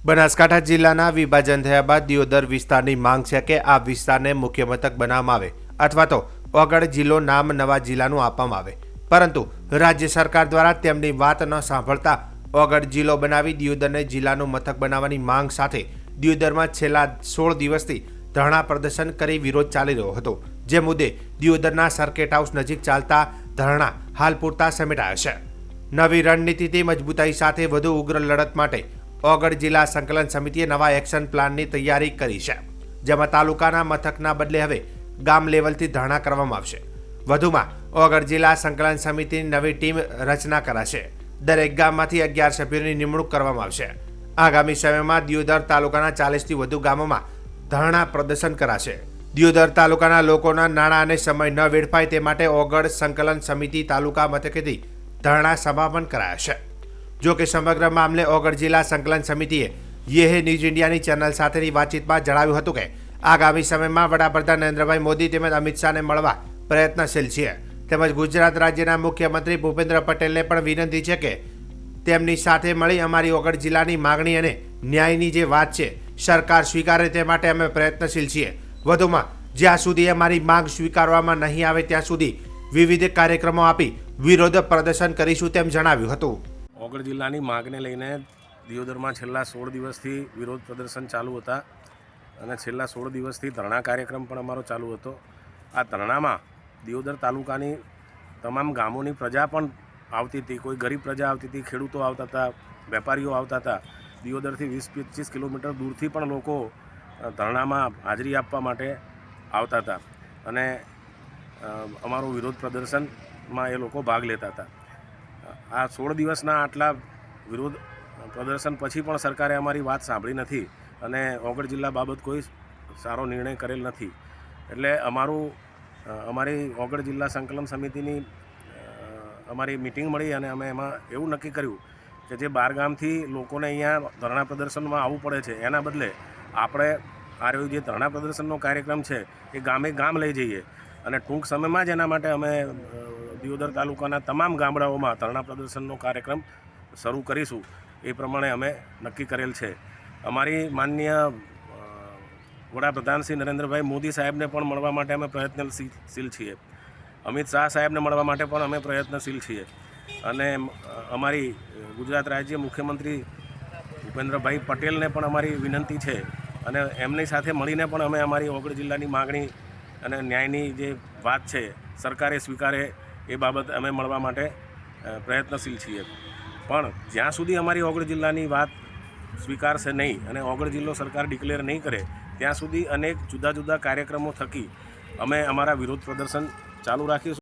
બનાસકાંઠા જિલ્લાના વિભાજન થયા બાદ દિયોદર વિસ્તારની માંગ છે કે આ વિસ્તારને મુખ્ય મથક બનાવવામાં આવે અથવા તો ઓગળ જિલ્લો નામ નવા જિલ્લાનું આપવામાં આવે, પરંતુ રાજ્ય સરકાર દ્વારા તેમની વાત ન સાંભળતા ઓગળ જિલ્લો બનાવી દિયોદરને જિલ્લાનું મથક બનાવવાની માંગ સાથે દિયોદરમાં છેલ્લા 16 દિવસથી ધરણા પ્રદર્શન કરી વિરોધ ચાલી રહ્યો હતો, જે મુદ્દે દિયોદરના સર્કિટ હાઉસ નજીક ચાલતા ધરણા હાલ પૂરતા સમેટાયા છે। નવી રણનીતિથી મજબૂતાઈ સાથે વધુ ઉગ્ર લડત માટે ઓગળ જિલ્લા સંકલન સમિતિએ નવા એક્શન પ્લાનની તૈયારી કરી છે, જેમાં તાલુકાના મથકના બદલે હવે ગામ લેવલથી ધરણા કરવામાં આવશે। વધુમાં ઓગળ જિલ્લા સંકલન સમિતિની નવી ટીમ રચના કરાશે। દરેક ગામમાંથી 11 સભ્યોની નિમણૂક કરવામાં આવશે। આગામી સમયમાં દિયોદર તાલુકાના 40થી વધુ ગામોમાં ધરણા પ્રદર્શન કરાશે। દિયોદર તાલુકાના લોકોના નાણાં અને સમય ન વેડફાય તે માટે ઓગળ સંકલન સમિતિ તાલુકા મથકેથી ધરણા સમાપન કરાયા છે। જો કે સમગ્ર મામલે ઓગળ જિલ્લા સંકલન સમિતિએ યે ન્યૂઝ ઇન્ડિયાની ચેનલ સાથેની વાતચીતમાં જણાવ્યું હતું કે આગામી સમયમાં વડાપ્રધાન નરેન્દ્રભાઈ મોદી તેમજ અમિત શાહને મળવા પ્રયત્નશીલ છીએ, તેમજ ગુજરાત રાજ્યના મુખ્યમંત્રી ભૂપેન્દ્ર પટેલને પણ વિનંતી છે કે તેમની સાથે મળી અમારી ઓગળ જિલ્લાની માગણી અને ન્યાયની જે વાત છે સરકાર સ્વીકારે તે માટે અમે પ્રયત્નશીલ છીએ। વધુમાં જ્યાં સુધી અમારી માંગ સ્વીકારવામાં નહીં આવે ત્યાં સુધી વિવિધ કાર્યક્રમો આપી વિરોધ પ્રદર્શન કરીશું તેમ જણાવ્યું હતું। ઓગળ જિલ્લાની માંગને લઈને દિયોદરમાં છેલ્લા 16 દિવસથી વિરોધ પ્રદર્શન ચાલુ હતા અને છેલ્લા 16 દિવસથી ધરણા કાર્યક્રમ પણ અમારો ચાલુ હતો। આ ધરણામાં દિયોદર તાલુકાની તમામ ગામોની પ્રજા પણ આવતી હતી, કોઈ ગરીબ પ્રજા આવતી હતી, ખેડૂતો આવતા હતા, વેપારીઓ આવતા હતા। દિયોદરથી 20-25 કિલોમીટર દૂરથી પણ લોકો ધરણામાં હાજરી આપવા માટે આવતા હતા અને અમારું વિરોધ પ્રદર્શનમાં એ લોકો ભાગ લેતા હતા। આ 16 દિવસના આટલા વિરોધ પ્રદર્શન પછી પણ સરકારે અમારી વાત સાંભળી નથી અને ઓગળ જિલ્લા બાબત કોઈ સારો નિર્ણય કરેલ નથી। એટલે અમારી ઓગળ જિલ્લા સંકલન સમિતિની અમારી મિટિંગ મળી અને અમે એમાં એવું નક્કી કર્યું કે જે બહાર ગામથી લોકોને અહીંયા ધરણા પ્રદર્શનમાં આવવું પડે છે એના બદલે આપણે આ રહ્યું જે ધરણા પ્રદર્શનનો કાર્યક્રમ છે એ ગામે ગામ લઈ જઈએ અને ટૂંક સમયમાં જ એના માટે અમે દિયોદર તાલુકાના તમામ ગામડાઓમાં ધરણા પ્રદર્શનનો કાર્યક્રમ શરૂ કરીશું એ પ્રમાણે અમે નક્કી કરેલ છે। અમારી માનનીય વડાપ્રધાન શ્રી નરેન્દ્રભાઈ મોદી સાહેબને પણ મળવા માટે અમે પ્રયત્નશીલ છીએ, અમિત શાહ સાહેબને મળવા માટે પણ અમે પ્રયત્નશીલ છીએ અને અમારી ગુજરાત રાજ્ય મુખ્યમંત્રી ભૂપેન્દ્રભાઈ પટેલને પણ અમારી વિનંતી છે અને એમની સાથે મળીને પણ અમે અમારી ઓગળ જિલ્લાની માગણી અને ન્યાયની જે વાત છે સરકારે સ્વીકારે એ બાબત અમે મળવા માટે પ્રયત્નશીલ છીએ। પણ જ્યાં સુધી અમારી ઓગળ જિલ્લાની વાત સ્વીકારશે નહીં અને ઓગળ જિલ્લો સરકાર ડિક્લેર નહીં કરે ત્યાં સુધી અનેક જુદા જુદા કાર્યક્રમો થકી અમે અમારા વિરોધ પ્રદર્શન ચાલુ રાખીશું।